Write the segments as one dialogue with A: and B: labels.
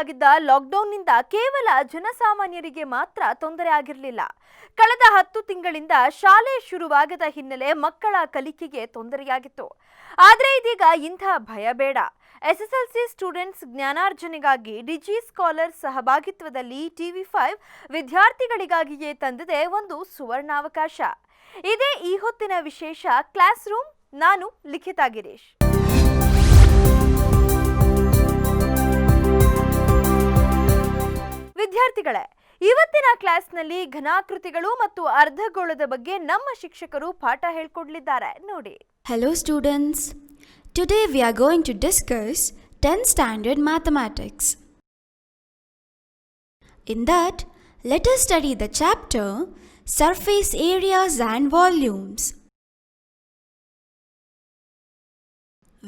A: ಶುರುವಾಗಿದ್ದ ಲಾಕ್ಡೌನ್ನಿಂದ ಕೇವಲ ಜನಸಾಮಾನ್ಯರಿಗೆ ಮಾತ್ರ ತೊಂದರೆ ಆಗಿರಲಿಲ್ಲ. ಕಳೆದ 10 ತಿಂಗಳಿಂದ ಶಾಲೆ ಶುರುವಾಗದ ಹಿನ್ನೆಲೆ ಮಕ್ಕಳ ಕಲಿಕೆಗೆ ತೊಂದರೆಯಾಗಿತ್ತು. ಆದರೆ ಇದೀಗ ಇಂಥ ಭಯ ಬೇಡ. ಎಸ್ಎಸ್ಎಲ್ಸಿ ಸ್ಟೂಡೆಂಟ್ಸ್ ಜ್ಞಾನಾರ್ಜನೆಗಾಗಿ ಡಿಜಿ ಸ್ಕಾಲರ್ ಸಹಭಾಗಿತ್ವದಲ್ಲಿ TV5 ವಿದ್ಯಾರ್ಥಿಗಳಿಗಾಗಿಯೇ ತಂದಿದೆ ಒಂದು ಸುವರ್ಣಾವಕಾಶ. ಇದೇ ಈ ಹೊತ್ತಿನ ವಿಶೇಷ ಕ್ಲಾಸ್ ರೂಮ್. ನಾನು ಲಿಖಿತಾ ಗಿರೀಶ್. ವಿದ್ಯಾರ್ಥಿಗಳೇ, ಇವತ್ತಿನ ಕ್ಲಾಸ್ನಲ್ಲಿ ಘನಾಕೃತಿಗಳು ಮತ್ತು ಅರ್ಧಗೋಳದ ಬಗ್ಗೆ ನಮ್ಮ ಶಿಕ್ಷಕರು ಪಾಠ ಹೇಳಿಕೊಡಲಿದ್ದಾರೆ. ನೋಡಿ.
B: Hello students. Today we are going to discuss 10th standard mathematics. In that, let us study the chapter Surface Areas and Volumes.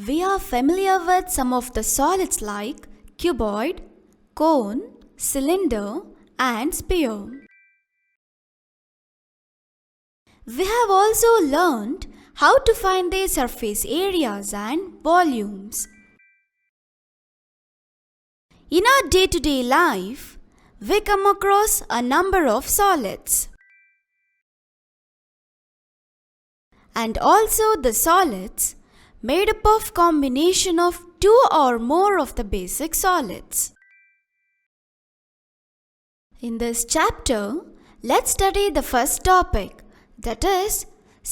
B: We are familiar with some of the solids like cuboid, cone, cylinder and sphere. We have also learned how to find their surface areas and volumes. In our day-to-day life, we come across a number of solids. And also the solids made up of combination of two or more of the basic solids. In this chapter, let's study the first topic, that is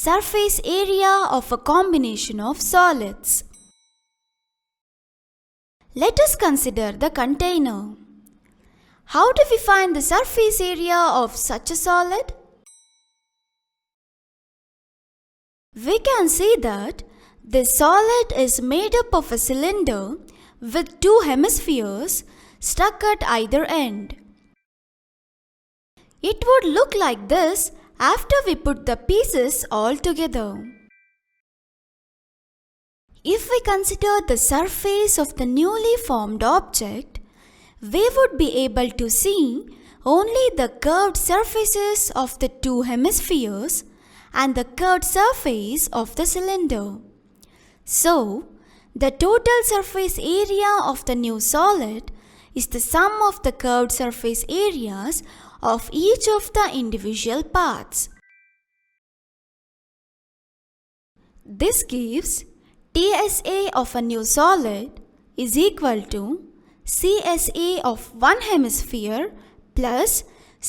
B: surface area of a combination of solids. Let us consider the container. How do we find the surface area of such a solid? We can see that this solid is made up of a cylinder with two hemispheres stuck at either end. It would look like this after we put the pieces all together. If we consider the surface of the newly formed object, we would be able to see only the curved surfaces of the two hemispheres and the curved surface of the cylinder. So, the total surface area of the new solid is the sum of the curved surface areas of each of the individual parts. This gives TSA of a new solid is equal to CSA of one hemisphere plus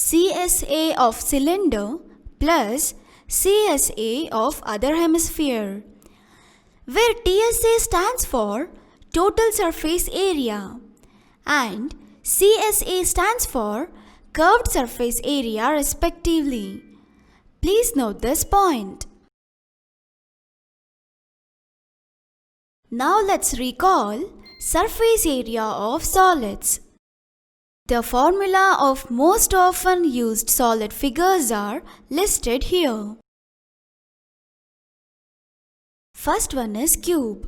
B: CSA of cylinder plus CSA of other hemisphere, where TSA stands for total surface area and CSA stands for curved surface area respectively. Please note this point. Now let's recall surface area of solids. The formula of most often used solid figures are listed here. First one is cube.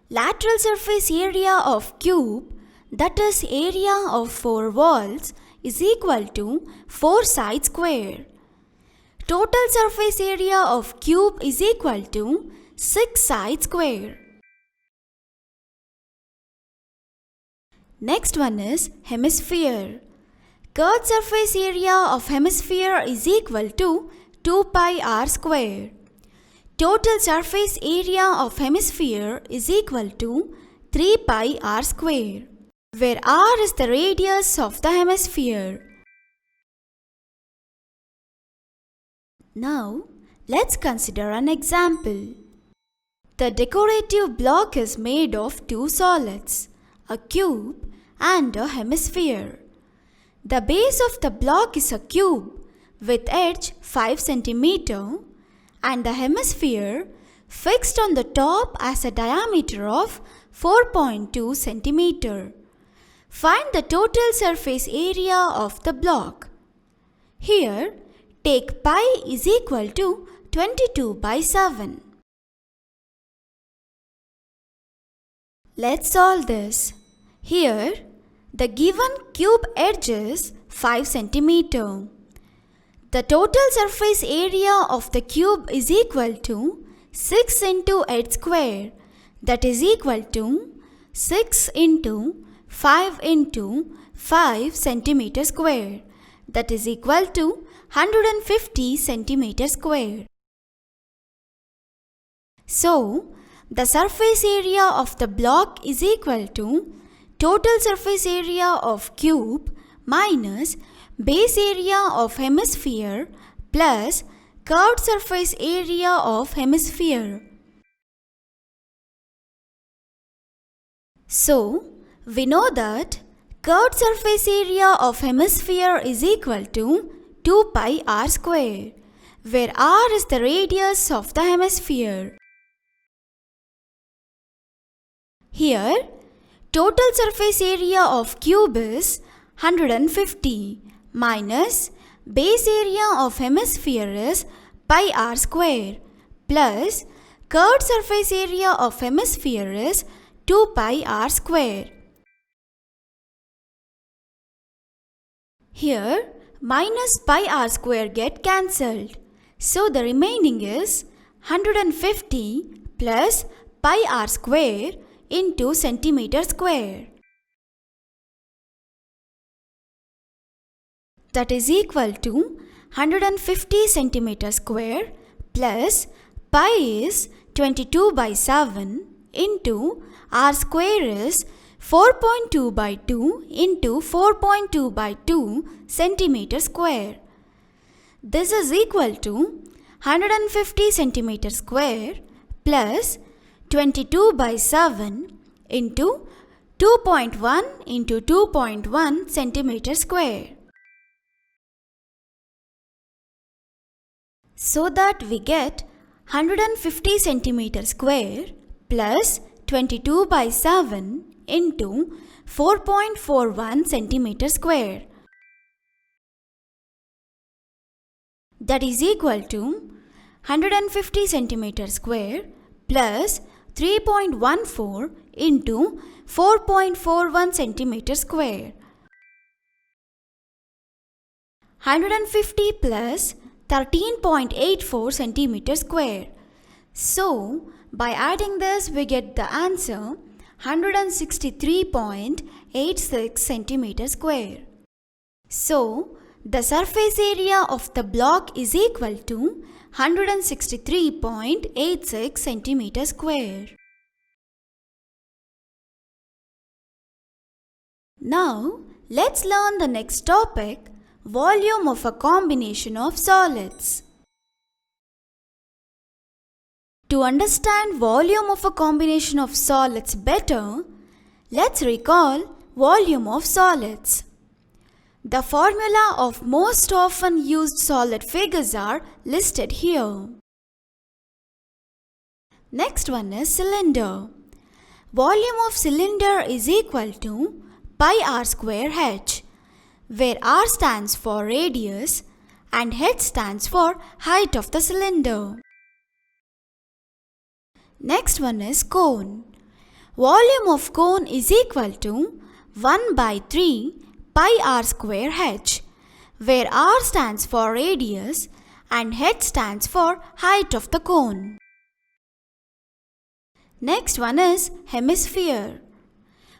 B: Lateral surface area of cube, that is area of 4 walls, is equal to 4 sides square. Total surface area of cube is equal to 6 sides square. Next one is hemisphere. Curved surface area of hemisphere is equal to 2 pi r square. Total surface area of hemisphere is equal to 3 pi r square, where r is the radius of the hemisphere. Now, let's consider an example. The decorative block is made of two solids, a cube and a hemisphere. The base of the block is a cube with edge 5 cm and the hemisphere fixed on the top as a diameter of 4.2 cm. Find the total surface area of the block. Here, take pi is equal to 22/7. Let's solve this. Here, the given cube edge is 5 cm. The total surface area of the cube is equal to 6 into edge square, that is equal to 6 into 5 into 5 centimeter square, that is equal to 150 centimeter square. So, the surface area of the block is equal to total surface area of cube minus base area of hemisphere plus curved surface area of hemisphere. So, we know that curved surface area of hemisphere is equal to 2 pi r square, where r is the radius of the hemisphere. Here, total surface area of cube is 150 minus base area of hemisphere is pi r square plus curved surface area of hemisphere is 2 pi r square. Here, minus pi r square get cancelled. So, the remaining is 150 plus pi r square into centimeter square. That is equal to 150 centimeter square plus pi is 22 by 7 into r square is 4.2 by 2 into 4.2 by 2 centimeter square. This is equal to 150 centimeter square plus 22 by 7 into 2.1 into 2.1 centimeter square. So that we get 150 centimeter square plus 22 by 7 into 4.41 centimeter square. That is equal to 150 centimeter square plus 3.14 into 4.41 centimeter square. 150 plus 13.84 centimeter square. So, by adding this we get the answer 163.86 centimeter square. So, the surface area of the block is equal to 163.86 centimeter square. Now, let's learn the next topic, volume of a combination of solids. To understand volume of a combination of solids better, let's recall volume of solids. The formula of most often used solid figures are listed here. Next one is cylinder. Volume of cylinder is equal to pi r square h, where r stands for radius and h stands for height of the cylinder. Next one is cone. Volume of cone is equal to 1 by 3 pi r square h, where r stands for radius and h stands for height of the cone. Next one is hemisphere.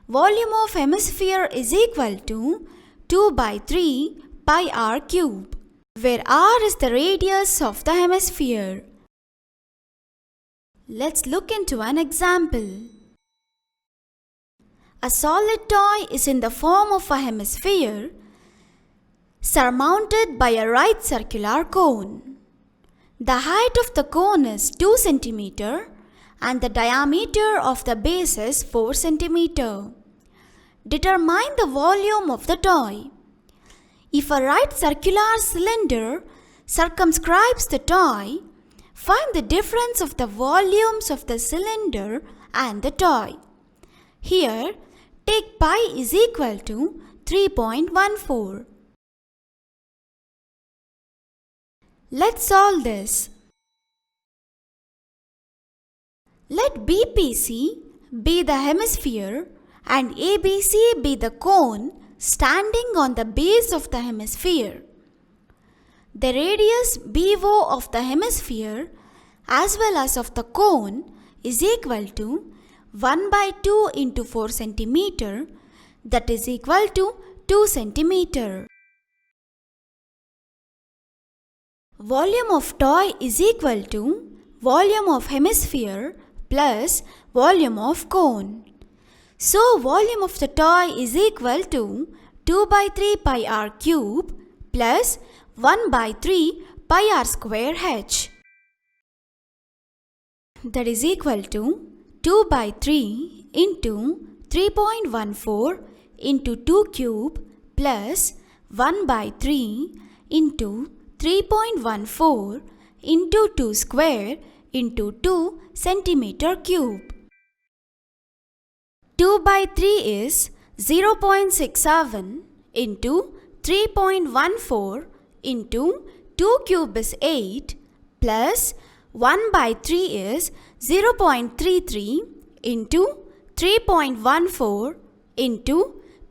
B: Volume of hemisphere is equal to 2 by 3 pi r cube, where r is the radius of the hemisphere. Let's look into an example. A solid toy is in the form of a hemisphere surmounted by a right circular cone. The height of the cone is 2 cm and the diameter of the base is 4 cm. Determine the volume of the toy. If a right circular cylinder circumscribes the toy, find the difference of the volumes of the cylinder and the toy. Here, take pi is equal to 3.14. Let's solve this. Let BPC be the hemisphere and ABC be the cone standing on the base of the hemisphere. The radius BO of the hemisphere as well as of the cone is equal to 1 by 2 into 4 cm, that is equal to 2 centimeter. Volume of toy is equal to volume of hemisphere plus volume of cone. So volume of the toy is equal to 2 by 3 pi r cube plus 1 by 3 pi r square h. That is equal to 2 by 3 into 3.14 into 2 cube plus 1 by 3 into 3.14 into 2 square into 2 centimeter cube. 2 by 3 is 0.67 into 3.14 into 2 cube is 8 plus 1 by 3 is 0.33 into 3.14 into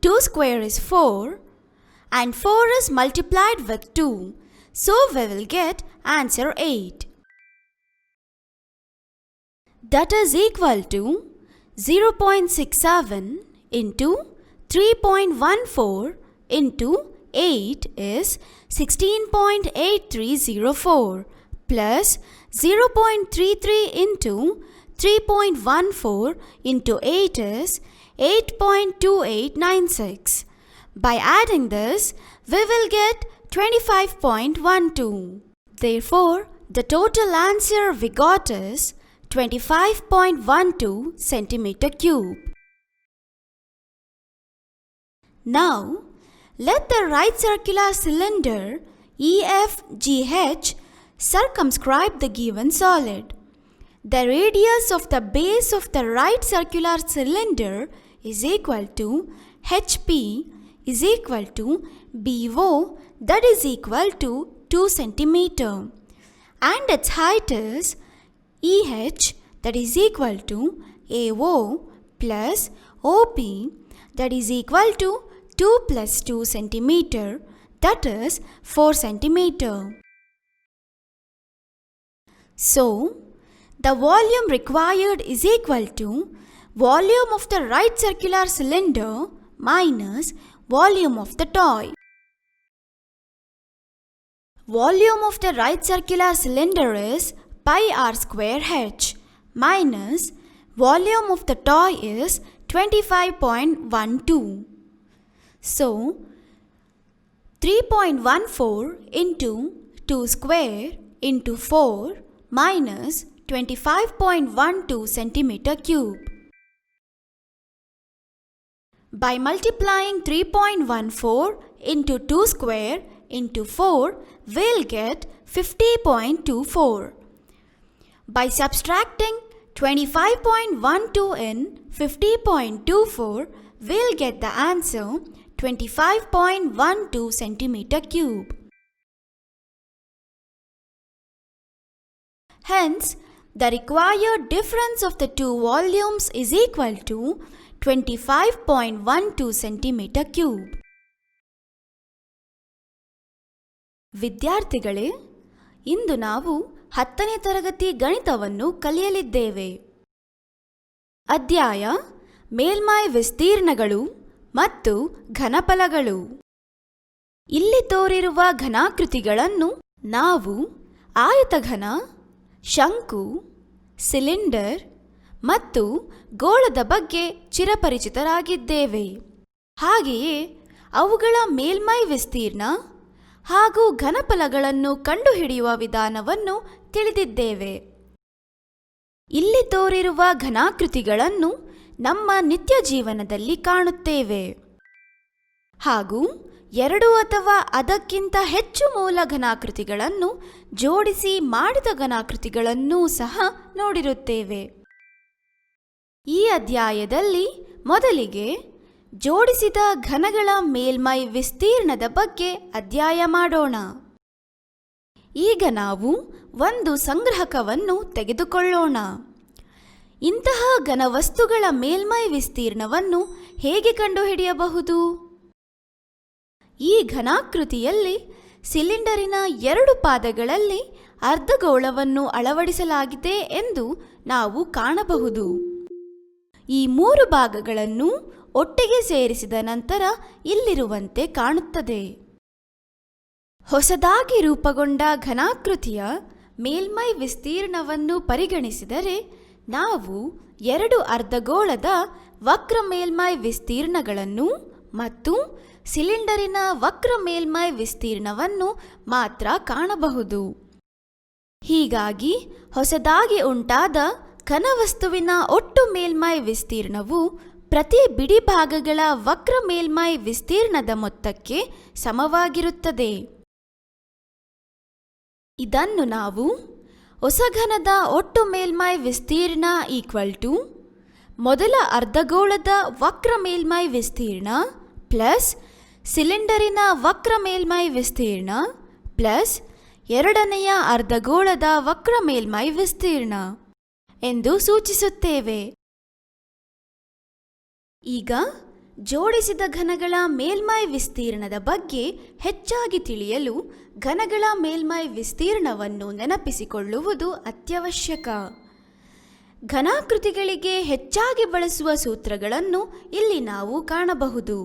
B: 2 square is 4 and 4 is multiplied with 2. So we will get answer 8. That is equal to 0.67 into 3.14 into 8 is 16.8304 plus 0.33 into 3.14 into 8 is 8.2896. By adding this, we will get 25.12. Therefore, the total answer we got is 25.12 centimeter cube. Now, let the right circular cylinder EFGH circumscribe the given solid. The radius of the base of the right circular cylinder is equal to HP is equal to BO, that is equal to 2 centimeter, and its height is EH, that is equal to AO plus OP, that is equal to 2 plus 2 centimeter, that is 4 centimeter. So, the volume required is equal to volume of the right circular cylinder minus volume of the toy. Volume of the right circular cylinder is pi r square h minus volume of the toy is 25.12. So 3.14 into 2 square into 4 minus 25.12 centimeter cube. By multiplying 3.14 into 2 square into 4, we'll get 50.24. By subtracting 25.12 in 50.24, we'll get the answer 25.12 centimeter cube. Hence, the required difference of the two volumes is equal to 25.12 centimeter cube. ವಿದ್ಯಾರ್ಥಿಗಳೇ, ಇಂದು ನಾವು 10ನೇ ತರಗತಿ ಗಣಿತವನ್ನು ಕಲಿಯಲಿದ್ದೇವೆ. ಅಧ್ಯಾಯ ಮೇಲ್ಮೈ ವಿಸ್ತೀರ್ಣಗಳು ಮತ್ತು ಘನಫಲಗಳು. ಇಲ್ಲಿ ತೋರಿರುವ ಘನಾಕೃತಿಗಳನ್ನು ನಾವು ಆಯತಘನ, ಶಂಕು, ಸಿಲಿಂಡರ್ ಮತ್ತು ಗೋಳದ ಬಗ್ಗೆ ಚಿರಪರಿಚಿತರಾಗಿದ್ದೇವೆ. ಹಾಗೆಯೇ ಅವುಗಳ ಮೇಲ್ಮೈ ವಿಸ್ತೀರ್ಣ ಹಾಗೂ ಘನಫಲಗಳನ್ನು ಕಂಡುಹಿಡಿಯುವ ವಿಧಾನವನ್ನು ತಿಳಿದಿದ್ದೇವೆ. ಇಲ್ಲಿ ತೋರಿರುವ ಘನಾಕೃತಿಗಳನ್ನು ನಮ್ಮ ನಿತ್ಯ ಜೀವನದಲ್ಲಿ ಕಾಣುತ್ತೇವೆ ಹಾಗೂ 2 ಅಥವಾ ಅದಕ್ಕಿಂತ ಹೆಚ್ಚು ಮೂಲ ಘನಾಕೃತಿಗಳನ್ನು ಜೋಡಿಸಿ ಮಾಡಿದ ಘನಾಕೃತಿಗಳನ್ನೂ ಸಹ ನೋಡಿರುತ್ತೇವೆ. ಈ ಅಧ್ಯಾಯದಲ್ಲಿ ಮೊದಲಿಗೆ ಜೋಡಿಸಿದ ಘನಗಳ ಮೇಲ್ಮೈ ವಿಸ್ತೀರ್ಣದ ಬಗ್ಗೆ ಅಧ್ಯಯನ ಮಾಡೋಣ. ಈಗ ನಾವು ಒಂದು ಸಂಗ್ರಹಕವನ್ನು ತೆಗೆದುಕೊಳ್ಳೋಣ. ಇಂತಹ ಘನವಸ್ತುಗಳ ಮೇಲ್ಮೈ ವಿಸ್ತೀರ್ಣವನ್ನು ಹೇಗೆ ಕಂಡುಹಿಡಿಯಬಹುದು? ಈ ಘನಾಕೃತಿಯಲ್ಲಿ ಸಿಲಿಂಡರಿನ 2 ಪಾದಗಳಲ್ಲಿ ಅರ್ಧಗೋಳವನ್ನು ಅಳವಡಿಸಲಾಗಿದೆ ಎಂದು ನಾವು ಕಾಣಬಹುದು. ಈ 3 ಭಾಗಗಳನ್ನು ಒಟ್ಟಿಗೆ ಸೇರಿಸಿದ ನಂತರ ಇಲ್ಲಿರುವಂತೆ ಕಾಣುತ್ತದೆ. ಹೊಸದಾಗಿ ರೂಪುಗೊಂಡ ಘನಾಕೃತಿಯ ಮೇಲ್ಮೈ ವಿಸ್ತೀರ್ಣವನ್ನು ಪರಿಗಣಿಸಿದರೆ ನಾವು 2 ಅರ್ಧಗೋಳದ ವಕ್ರ ಮೇಲ್ಮೈ ವಿಸ್ತೀರ್ಣಗಳನ್ನು ಮತ್ತು ಸಿಲಿಂಡರಿನ ವಕ್ರ ಮೇಲ್ಮೈ ವಿಸ್ತೀರ್ಣವನ್ನು ಮಾತ್ರ ಕಾಣಬಹುದು. ಹೀಗಾಗಿ ಹೊಸದಾಗಿ ಉಂಟಾದ ಘನವಸ್ತುವಿನ ಒಟ್ಟು ಮೇಲ್ಮೈ ವಿಸ್ತೀರ್ಣವು ಪ್ರತಿ ಬಿಡಿಭಾಗಗಳ ವಕ್ರ ಮೇಲ್ಮೈ ವಿಸ್ತೀರ್ಣದ ಮೊತ್ತಕ್ಕೆ ಸಮವಾಗಿರುತ್ತದೆ. ಇದನ್ನು ನಾವು ಹೊಸಘನದ ಒಟ್ಟು ಮೇಲ್ಮೈ ವಿಸ್ತೀರ್ಣ = ಮೊದಲ ಅರ್ಧಗೋಳದ ವಕ್ರ ಮೇಲ್ಮೈ ವಿಸ್ತೀರ್ಣ ಪ್ಲಸ್ ಸಿಲಿಂಡರಿನ ವಕ್ರ ಮೇಲ್ಮೈ ವಿಸ್ತೀರ್ಣ ಪ್ಲಸ್ ಎರಡನೆಯ ಅರ್ಧಗೋಳದ ವಕ್ರ ಮೇಲ್ಮೈ ವಿಸ್ತೀರ್ಣ ಎಂದು ಸೂಚಿಸುತ್ತೇವೆ. ಈಗ ಜೋಡಿಸಿದ ಘನಗಳ ಮೇಲ್ಮೈ ವಿಸ್ತೀರ್ಣದ ಬಗ್ಗೆ ಹೆಚ್ಚಾಗಿ ತಿಳಿಯಲು ಘನಗಳ ಮೇಲ್ಮೈ ವಿಸ್ತೀರ್ಣವನ್ನು ನೆನಪಿಸಿಕೊಳ್ಳುವುದು ಅತ್ಯವಶ್ಯಕ. ಘನಾಕೃತಿಗಳಿಗೆ ಹೆಚ್ಚಾಗಿ ಬಳಸುವ ಸೂತ್ರಗಳನ್ನು ಇಲ್ಲಿ ನಾವು ಕಾಣಬಹುದು.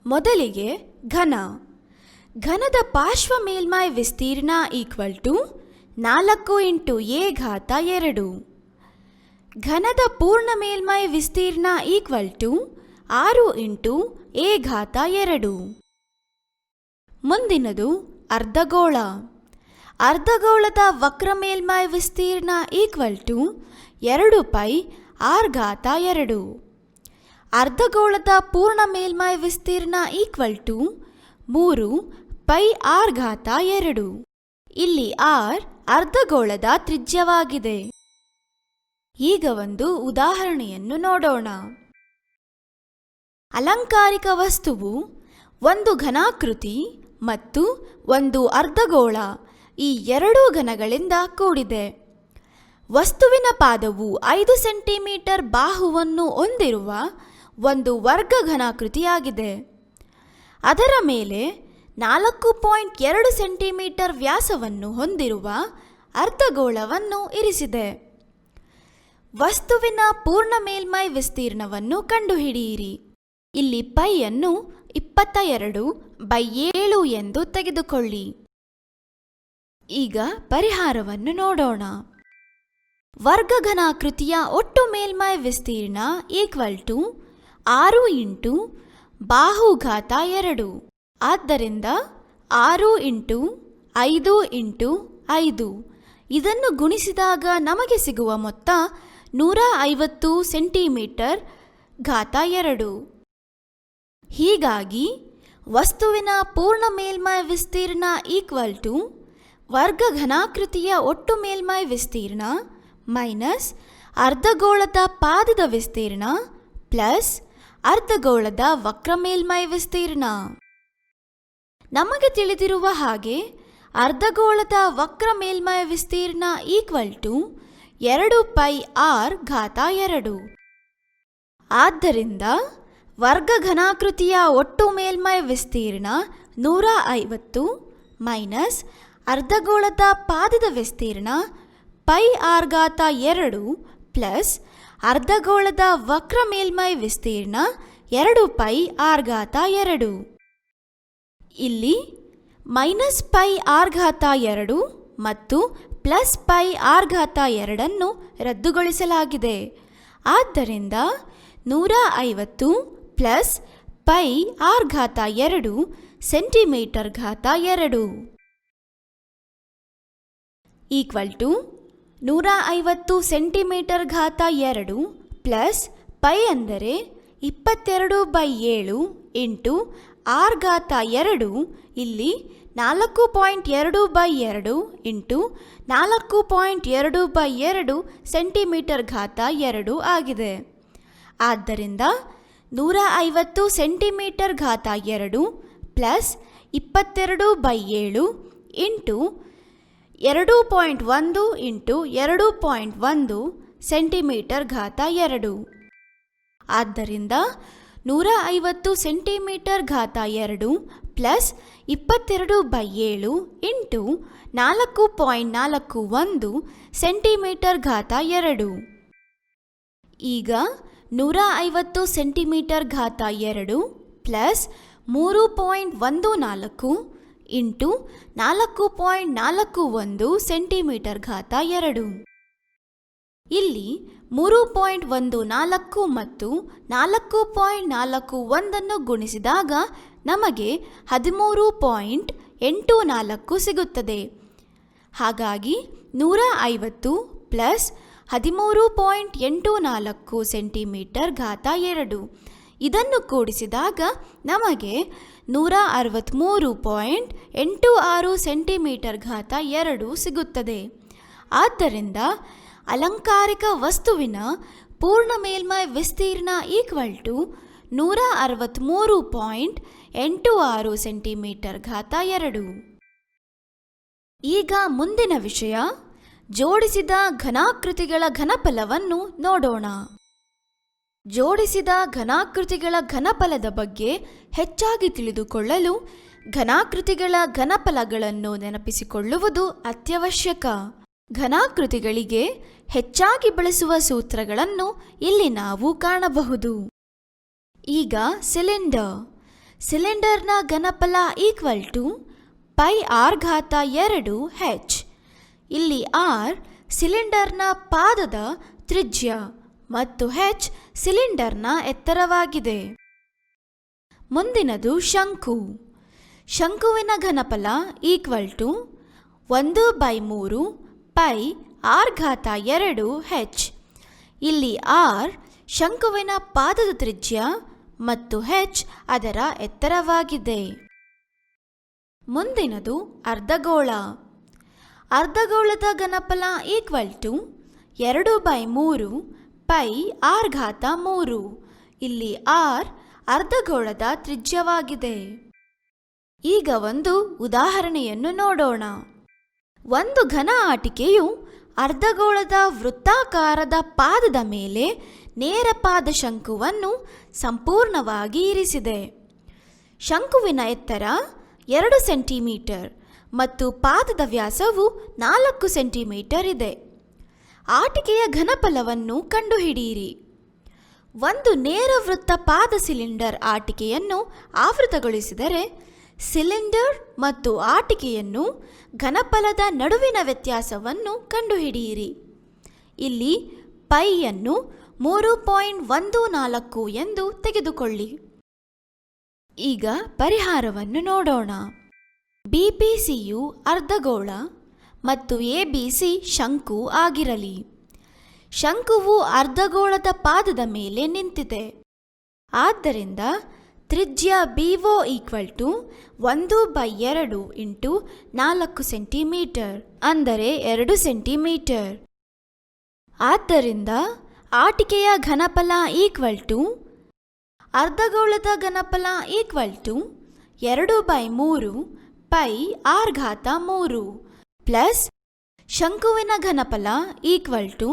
B: ಮೊದಲಿಗೆ ಘನದ ಪಾರ್ಶ್ವ ಮೇಲ್ಮೈ ವಿಸ್ತೀರ್ಣ = 4 × a². ಘನದ ಪೂರ್ಣ ಮೇಲ್ಮೈ ವಿಸ್ತೀರ್ಣ = 6 × a². ಮುಂದಿನದು ಅರ್ಧಗೋಳ. ಅರ್ಧಗೋಳದ ವಕ್ರ ಮೇಲ್ಮೈ ವಿಸ್ತೀರ್ಣ = 2πr². ಅರ್ಧಗೋಳದ ಪೂರ್ಣ ಮೇಲ್ಮೈ ವಿಸ್ತೀರ್ಣ = 3πr². ಇಲ್ಲಿ r ಅರ್ಧಗೋಳದ ತ್ರಿಜ್ಯವಾಗಿದೆ. ಈಗ ಒಂದು ಉದಾಹರಣೆಯನ್ನು ನೋಡೋಣ. ಅಲಂಕಾರಿಕ ವಸ್ತುವು ಒಂದು ಘನಾಕೃತಿ ಮತ್ತು ಒಂದು ಅರ್ಧಗೋಳ ಈ ಎರಡೂ ಘನಗಳಿಂದ ಕೂಡಿದೆ. ವಸ್ತುವಿನ ಪಾದವು 5 ಸೆಂಟಿಮೀಟರ್ ಬಾಹುವನ್ನು ಹೊಂದಿರುವ ಒಂದು ವರ್ಗ ಘನಾಕೃತಿಯಾಗಿದೆ. ಅದರ ಮೇಲೆ 4.2 ಸೆಂಟಿಮೀಟರ್ ವ್ಯಾಸವನ್ನು ಹೊಂದಿರುವ ಅರ್ಧಗೋಳವನ್ನು ಇರಿಸಿದೆ. ವಸ್ತುವಿನ ಪೂರ್ಣ ಮೇಲ್ಮೈ ವಿಸ್ತೀರ್ಣವನ್ನು ಕಂಡುಹಿಡಿಯಿರಿ. ಇಲ್ಲಿ ಪೈಯನ್ನು 22/7 ಎಂದು ತೆಗೆದುಕೊಳ್ಳಿ. ಈಗ ಪರಿಹಾರವನ್ನು ನೋಡೋಣ. ವರ್ಗ ಘನಾಕೃತಿಯ ಒಟ್ಟು ಮೇಲ್ಮೈ ವಿಸ್ತೀರ್ಣ = 6 × ಬಾಹು²2. ಆದ್ದರಿಂದ 6 × 5 × 5 ಇದನ್ನು ಗುಣಿಸಿದಾಗ ನಮಗೆ ಸಿಗುವ ಮೊತ್ತ 150 ಸೆಂಟಿಮೀಟರ್². ಹೀಗಾಗಿ ವಸ್ತುವಿನ ಪೂರ್ಣ ಮೇಲ್ಮೈ ವಿಸ್ತೀರ್ಣ = ವರ್ಗ ಘನಾಕೃತಿಯ ಒಟ್ಟು ಮೇಲ್ಮೈ ವಿಸ್ತೀರ್ಣ ಮೈನಸ್ ಅರ್ಧಗೋಳದ ಪಾದದ ವಿಸ್ತೀರ್ಣ ಪ್ಲಸ್ ಅರ್ಧಗೋಳದ ವಕ್ರ ಮೇಲ್ಮೈ ವಿಸ್ತೀರ್ಣ. ನಮಗೆ ತಿಳಿದಿರುವ ಹಾಗೆ ಅರ್ಧಗೋಳದ ವಕ್ರ ಮೇಲ್ಮೈ ವಿಸ್ತೀರ್ಣ = 2πr². ಆದ್ದರಿಂದ ವರ್ಗ ಘನಾಕೃತಿಯ ಒಟ್ಟು ಮೇಲ್ಮೈ ವಿಸ್ತೀರ್ಣ 150 ಮೈನಸ್ ಅರ್ಧಗೋಳದ ಪಾದದ ವಿಸ್ತೀರ್ಣ πr² ಪ್ಲಸ್ ಅರ್ಧಗೋಳದ ವಕ್ರ ಮೇಲ್ಮೈ ವಿಸ್ತೀರ್ಣ 2πr². ಇಲ್ಲಿ -πr² ಮತ್ತು +πr² ರದ್ದುಗೊಳಿಸಲಾಗಿದೆ. ಆದ್ದರಿಂದ 150 ಪ್ಲಸ್ πr² ಸೆಂಟಿಮೀಟರ್²2 = 150 ಸೆಂಟಿಮೀಟರ್² ಪ್ಲಸ್ ಪೈ ಅಂದರೆ 22/7 × r². ಇಲ್ಲಿ 4.22 × 4.22 ಸೆಂಟಿಮೀಟರ್²2 ಆಗಿದೆ. ಆದ್ದರಿಂದ 150 ಸೆಂಟಿಮೀಟರ್² ಪ್ಲಸ್ 22/7 × 2.1 × 2.1 ಸೆಂಟಿಮೀಟರ್²2. ಆದ್ದರಿಂದ 150 ಸೆಂಟಿಮೀಟರ್² ಪ್ಲಸ್ 22/7 × 4.41 ಸೆಂಟಿಮೀಟರ್²2. ಈಗ 150 ಸೆಂಟಿಮೀಟರ್ ಘಾತ 2 ಪ್ಲಸ್ 3.14 ಇಂಟು 4.41 ಸೆಂಟಿಮೀಟರ್ ಘಾತ 2. ಇಲ್ಲಿ 3.14 ಮತ್ತು 4.41 ಗುಣಿಸಿದಾಗ ನಮಗೆ 13.84 ಸಿಗುತ್ತದೆ. ಹಾಗಾಗಿ 150 ಪ್ಲಸ್ 13.84 ಸೆಂಟಿಮೀಟರ್ ಘಾತ 2 ಇದನ್ನು ಕೂಡಿಸಿದಾಗ ನಮಗೆ 163.86 ಸೆಂಟಿಮೀಟರ್ ಘಾತ 2 ಸಿಗುತ್ತದೆ. ಆದ್ದರಿಂದ ಅಲಂಕಾರಿಕ ವಸ್ತುವಿನ ಪೂರ್ಣ ಮೇಲ್ಮೈ ವಿಸ್ತೀರ್ಣ ಈಕ್ವಲ್ ಟು 163.86 ಸೆಂಟಿಮೀಟರ್ ಘಾತ 2. ಈಗ ಮುಂದಿನ ವಿಷಯ ಜೋಡಿಸಿದ ಘನಾಕೃತಿಗಳ ಘನಫಲವನ್ನು ನೋಡೋಣ. ಜೋಡಿಸಿದ ಘನಾಕೃತಿಗಳ ಘನಫಲದ ಬಗ್ಗೆ ಹೆಚ್ಚಾಗಿ ತಿಳಿದುಕೊಳ್ಳಲು ಘನಾಕೃತಿಗಳ ಘನಫಲಗಳನ್ನು ನೆನಪಿಸಿಕೊಳ್ಳುವುದು ಅತ್ಯವಶ್ಯಕ. ಘನಾಕೃತಿಗಳಿಗೆ ಹೆಚ್ಚಾಗಿ ಬಳಸುವ ಸೂತ್ರಗಳನ್ನು ಇಲ್ಲಿ ನಾವು ಕಾಣಬಹುದು. ಈಗ ಸಿಲಿಂಡರ್ನ ಘನಫಲ ಈಕ್ವಲ್ ಟು ಪೈ ಆರ್ ಘಾತ 2 ಹೆಚ್. ಇಲ್ಲಿ ಆರ್ ಸಿಲಿಂಡರ್ನ ಪಾದದ ತ್ರಿಜ್ಯ ಮತ್ತು ಹೆಚ್ ಸಿಲಿಂಡರ್ನ ಎತ್ತರವಾಗಿದೆ. ಮುಂದಿನದು ಶಂಕುವಿನ ಘನಫಲ ಈಕ್ವಲ್ ಟು 1/3 ಪೈ ಆರ್ ಘಾತ 2 ಹೆಚ್. ಇಲ್ಲಿ ಆರ್ ಶಂಕುವಿನ ಪಾದದ ತ್ರಿಜ್ಯ ಮತ್ತು ಹೆಚ್ ಅದರ ಎತ್ತರವಾಗಿದೆ. ಮುಂದಿನದು ಅರ್ಧಗೋಳದ ಘನಫಲ ಈಕ್ವಲ್ ಟು 2/3 ಪೈ ಆರ್ ಘಾತ 3. ಇಲ್ಲಿ ಆರ್ ಅರ್ಧಗೋಳದ ತ್ರಿಜ್ಯವಾಗಿದೆ. ಈಗ ಒಂದು ಉದಾಹರಣೆಯನ್ನು ನೋಡೋಣ. ಒಂದು ಘನ ಆಟಿಕೆಯು ಅರ್ಧಗೋಳದ ವೃತ್ತಾಕಾರದ ಪಾದದ ಮೇಲೆ ನೇರ ಪಾದ ಶಂಕುವನ್ನು ಸಂಪೂರ್ಣವಾಗಿ ಇರಿಸಿದೆ. ಶಂಕುವಿನ ಎತ್ತರ 2 ಸೆಂಟಿಮೀಟರ್ ಮತ್ತು ಪಾದದ ವ್ಯಾಸವು 4 ಸೆಂಟಿಮೀಟರ್ ಇದೆ. ಆಟಿಕೆಯ ಘನಫಲವನ್ನು ಕಂಡುಹಿಡಿಯಿರಿ. ಒಂದು ನೇರ ವೃತ್ತ ಪಾದ ಸಿಲಿಂಡರ್ ಆಟಿಕೆಯನ್ನು ಆವೃತಗೊಳಿಸಿದರೆ ಸಿಲಿಂಡರ್ ಮತ್ತು ಆಟಿಕೆಯನ್ನು ಘನಫಲದ ನಡುವಿನ ವ್ಯತ್ಯಾಸವನ್ನು ಕಂಡುಹಿಡಿಯಿರಿ. ಇಲ್ಲಿ ಪೈಯನ್ನು 3.14 ಎಂದು ತೆಗೆದುಕೊಳ್ಳಿ. ಈಗ ಪರಿಹಾರವನ್ನು ನೋಡೋಣ. ಬಿಪಿಸಿಯು ಅರ್ಧಗೋಳ ಮತ್ತು ಎಬಿಸಿ ಶಂಕು ಆಗಿರಲಿ. ಶಂಕುವು ಅರ್ಧಗೋಳದ ಪಾದದ ಮೇಲೆ ನಿಂತಿದೆ. ಆದ್ದರಿಂದ ತ್ರಿಜ್ಯ BO equal to 1/2 into 4 centimetre ಅಂದರೆ 2 ಸೆಂಟಿಮೀಟರ್. ಆದ್ದರಿಂದ ಆಟಿಕೆಯ ಘನಫಲ ಈಕ್ವಲ್ ಟು ಅರ್ಧಗೋಳದ ಘನಫಲ ಈಕ್ವಲ್ ಟು 2/3 ಪೈ ಆರ್ ಘಾತ 3 ಪ್ಲಸ್ ಶಂಕುವಿನ ಘನಫಲ ಈಕ್ವಲ್ ಟು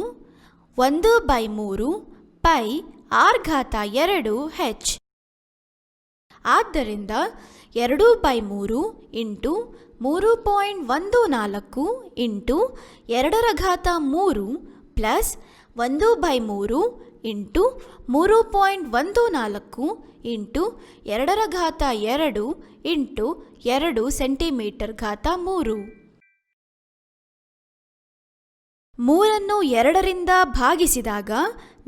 B: 1/3 ಪೈ ಆರ್ ಘಾತ 2 ಹೆಚ್. ಆದ್ದರಿಂದ 2/3 into 3.14 into 2⁻³ plus 1/3 into 3.14 into 2⁻² into 2 centimetre ಘಾತ 3. 3 2ರಿಂದ ಭಾಗಿಸಿದಾಗ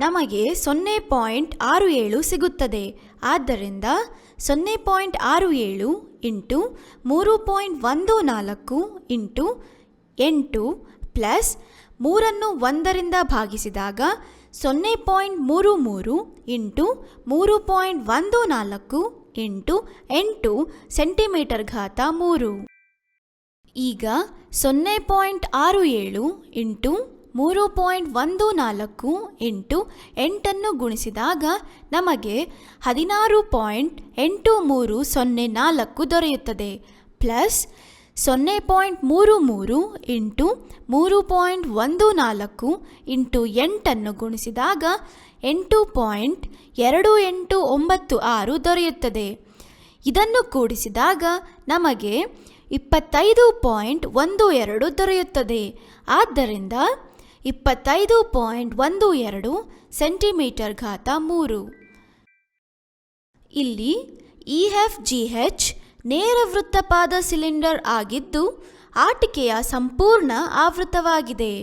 B: ನಮಗೆ 0.67 ಸಿಗುತ್ತದೆ. ಆದ್ದರಿಂದ 0.67 ಇಂಟು 3.14 ಇಂಟು 8 ಪ್ಲಸ್ 3 1ರಿಂದ ಭಾಗಿಸಿದಾಗ 0.33 ಇಂಟು 3.14 ಇಂಟು 8 ಸೆಂಟಿಮೀಟರ್ ಘಾತ 3. ಈಗ 0.67 ಇಂಟು 3.14 ಇಂಟು 8 ಗುಣಿಸಿದಾಗ ನಮಗೆ 16.8304 ದೊರೆಯುತ್ತದೆ. ಪ್ಲಸ್ 0.33 ಇಂಟು 3.14 ಇಂಟು 8 ಗುಣಿಸಿದಾಗ 8.2896 ದೊರೆಯುತ್ತದೆ. ಇದನ್ನು ಕೂಡಿಸಿದಾಗ ನಮಗೆ 25.12 ದೊರೆಯುತ್ತದೆ. ಆದ್ದರಿಂದ 25.12 ಸೆಂಟಿಮೀಟರ್ ಘಾತ 3. ಇಲ್ಲಿ EFGH ನೇರ ವೃತ್ತಪಾದ ಸಿಲಿಂಡರ್ ಆಗಿದ್ದು ಆಟಿಕೆಯ ಸಂಪೂರ್ಣ ಆವೃತವಾಗಿದೆ.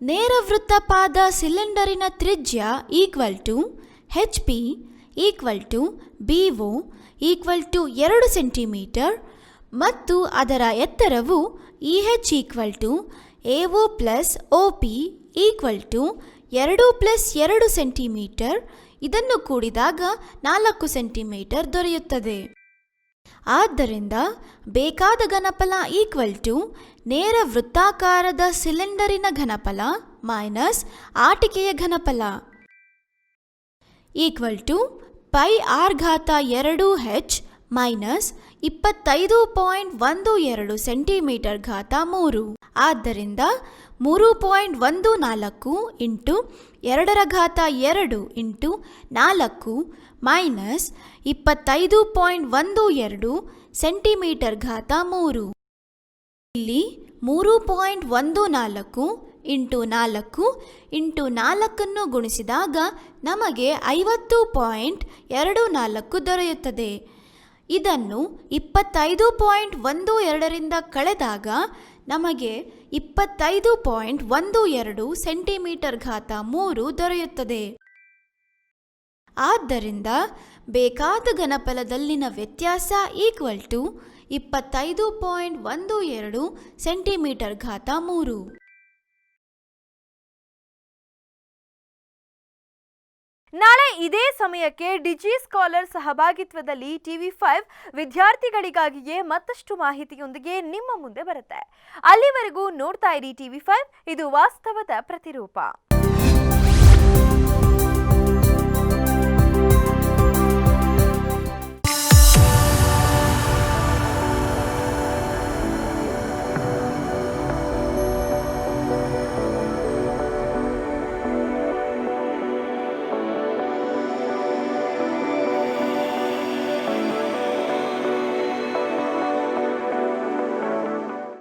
B: ನೇರ ವೃತ್ತಪಾದ ಸಿಲಿಂಡರಿನ ತ್ರಿಜ್ಯ HP BO 2 ಸೆಂಟಿಮೀಟರ್ ಮತ್ತು ಅದರ ಎತ್ತರವು EH AO + OP 2 + 2 ಸೆಂಟಿಮೀಟರ್. ಇದನ್ನು ಕೂಡಿದಾಗ 4 ಸೆಂಟಿಮೀಟರ್ ದೊರೆಯುತ್ತದೆ. ಆದ್ದರಿಂದ ಬೇಕಾದ ಘನಫಲ ನೇರ ವೃತ್ತಾಕಾರದ ಸಿಲಿಂಡರಿನ ಘನಫಲ ಮೈನಸ್ ಆಟಿಕೆಯ ಘನಫಲ πr2h ಮೈನಸ್ 25.12 ಸೆಂಟಿಮೀಟರ್ ಘಾತ 3. ಆದ್ದರಿಂದ 3.14 ಇಂಟು 2 ಇಂಟು 4 ಮೈನಸ್ 25.12 ಸೆಂಟಿಮೀಟರ್ ಘಾತ 3. ಇಲ್ಲಿ 3.14 ಇಂಟು 4 ಇಂಟು 4 ಗುಣಿಸಿದಾಗ ನಮಗೆ 50.24 ದೊರೆಯುತ್ತದೆ. ಇದನ್ನು 25.12 ಕಳೆದಾಗ ನಮಗೆ 25.12 ಸೆಂಟಿಮೀಟರ್ ಘಾತ 3 ದೊರೆಯುತ್ತದೆ. ಆದ್ದರಿಂದ ಬೇಕಾದ ಘನಫಲದಲ್ಲಿನ ವ್ಯತ್ಯಾಸ 25.12 ಸೆಂಟಿಮೀಟರ್ ಘಾತ 3.
A: ನಾಳೆ ಇದೇ ಸಮಯಕ್ಕೆ ಡಿಜಿ ಸ್ಕಾಲರ್ ಸಹಭಾಗಿತ್ವದಲ್ಲಿ TV5 ವಿದ್ಯಾರ್ಥಿಗಳಿಗಾಗಿಯೇ ಮತ್ತಷ್ಟು ಮಾಹಿತಿಯೊಂದಿಗೆ ನಿಮ್ಮ ಮುಂದೆ ಬರುತ್ತೆ. ಅಲ್ಲಿವರೆಗೂ ನೋಡ್ತಾ ಇರಿ TV5, ಇದು ವಾಸ್ತವದ ಪ್ರತಿರೂಪ.